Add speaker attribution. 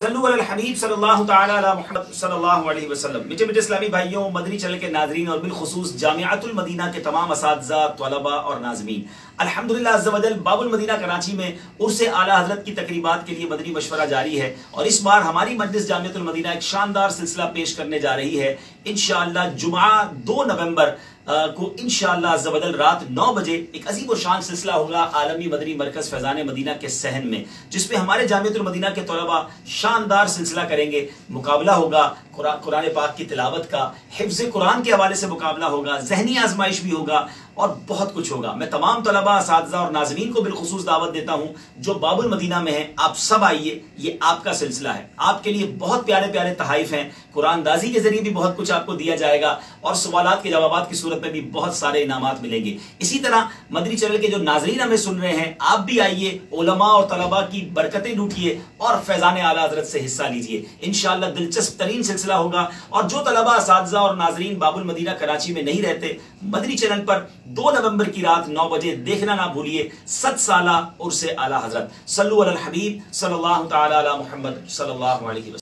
Speaker 1: सल्लु अलल हबीब सल्लल्लाहु तआला अला मुहम्मद सल्लल्लाहु अलैहि वसल्लम। मीठे मीठे इस्लामी भाइयों, मदनी चैनल के नाज़रीन और बिलखुसूस जामिअतुल मदीना के तमाम असातिज़ा, तलबा और नाज़मीन, अल्हम्दुलिल्लाह अज़्ज़ा वजल बाबुल मदीना कराची में उर्से आला हज़रत की तकरीबात के लिए मदनी मशवरा जारी है और इस बार हमारी मजलिस जामिअतुल मदीना एक शानदार सिलसिला पेश करने जा रही है। इंशाअल्लाह जुमा 2 नवंबर को इंशाअल्लाह अज़्ज़ा वजल रात 9 बजे एक अजीब व शान सिलसिला होगा आलमी मदनी मरकज फैज़ान मदीना के सहन में, जिसमें हमारे जामिअतुल मदीना के तलबा शानदार सिलसिला करेंगे। मुकाबला होगा कुरान पाक की तिलावत का, हिफ्ज़ कुरान के हवाले से मुकाबला होगा, ज़हनी आजमाइश भी होगा और बहुत कुछ होगा। मैं तमाम तलबा, असातिज़ा और नाज़रीन को बिलखुसूस दावत देता हूँ जो बाबुल मदीना में हैं, आप सब आइए। ये आपका सिलसिला है, आपके लिए बहुत प्यारे प्यारे तहाइफ हैं, कुरानदाजी के जरिए भी बहुत कुछ आपको दिया जाएगा और सवालात के जवाबात की सूरत में भी बहुत सारे इनामात मिलेंगे। इसी तरह मदनी चैनल के जो नाज़रीन हमें सुन रहे हैं, आप भी आइए, उलमा और तलबा की बरकतें लूटिए और फैज़ान आला हज़रत से हिस्सा लीजिए। इंशाअल्लाह दिलचस्प तरीन सिलसिला होगा। और जो तलबा, असातिज़ा और नाज़रीन बाबुल मदीना कराची में नहीं रहते, मदनी चैनल पर 2 नवंबर की रात 9 बजे देखना ना भूलिए 7 साला उर्से आला हज़रत। सल्लु अलल हबीब सल्लल्लाहु तआला अला मुहम्मद सल्लल्लाहु अलैहि वसल्लम।